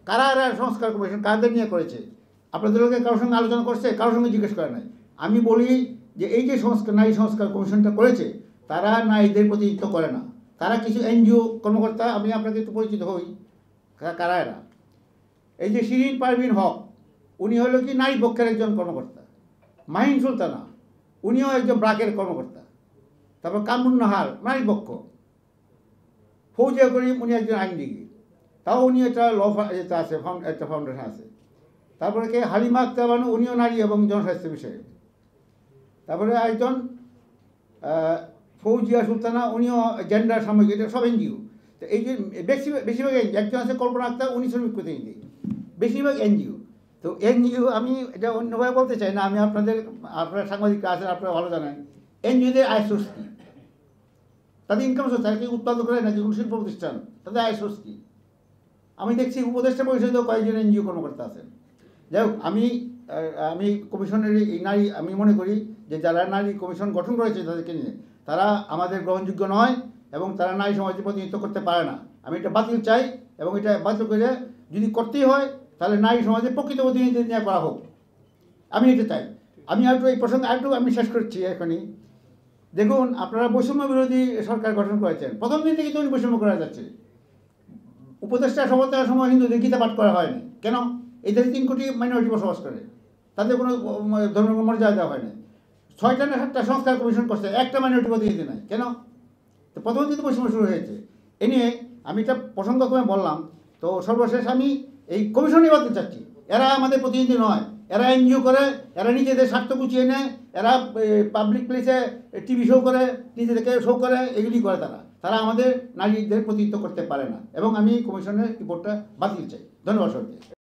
কারা সংস্কার কমিশন কাদের নিয়ে করেছে? আপনাদের লোকে কারোর সঙ্গে আলোচনা করছে? কারোর সঙ্গে জিজ্ঞেস করে নাই। আমি বলি যে এই যে নারী সংস্কার কমিশনটা করেছে, তারা নারীদের প্রতিনিধিত্ব করে না। তারা কিছু এনজিও কর্মকর্তা, আমি আপনাকে একটু পরিচিত হই কারা এরা। এই যে শিরিন পারভিন হক, উনি হলো কি নারী পক্ষের একজন কর্মকর্তা। মাহিন সুলতানা, উনিও একজন ব্রাকের কর্মকর্তা। তারপর কামরুন নাহার, নারী পক্ষ। ফৌজিয়া করিম, উনি একজন আইনজীবী, তাও উনি একটা এটা আছে, একটা ফাউন্ডেশন আছে। তারপরে কে হালিমা আক্তার বানু, উনিও নারী এবং জনস্বাস্থ্য বিষয়ে। তারপরে একজন ফৌজিয়া সুলতানা, উনিও জেন্ডার সাময়িক, এটা সব এনজিও। তো এই যে বেশিরভাগ এনজিও, একজন আছে কল্পনা আক্তার, উনি শ্রমিক প্রতিনিধি, বেশিরভাগ এনজিও। তো এনজিও, আমি এটা অন্যভাবে বলতে চাই না, আমি আপনারা সাংবাদিকরা আছেন, আপনারা ভালো জানেন এনজিওদের আয় সোর্স কী, তাদের ইনকাম সোর্স, তারা কি উৎপাদন করে নাকি কোনো শিল্প প্রতিষ্ঠান, তাদের আয় সোর্স কী? আমি দেখছি উপদেষ্টা পরিষদেও কয়েকজন এনজিও কর্মকর্তা আছেন। যাই হোক, আমি কমিশনের এই নারী, আমি মনে করি যে যারা নারী কমিশন গঠন করেছে তাদেরকে নিয়ে, তারা আমাদের গ্রহণযোগ্য নয় এবং তারা নারী সমাজের প্রতিনিধিত্ব করতে পারে না। আমি এটা বাতিল চাই এবং এটা বাতিল করে যদি করতেই হয় তাহলে নারী সমাজের প্রকৃত প্রতিনিধি নিয়ে করা হোক, আমি এটা চাই। আমি এই প্রসঙ্গে আমি শেষ করছি এখনই। দেখুন, আপনারা বৈষম্য বিরোধী সরকার গঠন করেছেন, প্রথম দিন থেকে তো বৈষম্য করা যাচ্ছে। উপদেষ্টা শপথ নেওয়ার সময় হিন্দুদের গীতা পাঠ করা হয়নি কেন? এই দেশে 3 কোটি মাইনরিটি বসবাস করে, তাদের কোনো ধর্মের মর্যাদা দেওয়া হয় না। 6টা না 7টা সংস্কার কমিশন করছে, একটা মাইনরিটি প্রতিনিধি নাই কেন? তো প্রথম দিন বৈষম্য শুরু হয়েছে। এ নিয়ে আমি এটা প্রসঙ্গক্রমে বললাম। তো সর্বশেষ আমি এই কমিশনই বাদতে চাচ্ছি। এরা আমাদের প্রতিনিধি নয়, এরা এনজিও করে, এরা নিজেদের স্বার্থ গুছিয়ে নেয়, এরা পাবলিক প্লেসে টিভি শো করে, নিজেদেরকে শো করে, এগুলি করে। তারা আমাদের নারীদের প্রতিনিধিত্ব করতে পারে না এবং আমি কমিশনের রিপোর্টটা বাতিল চাই। ধন্যবাদ সবাইকে।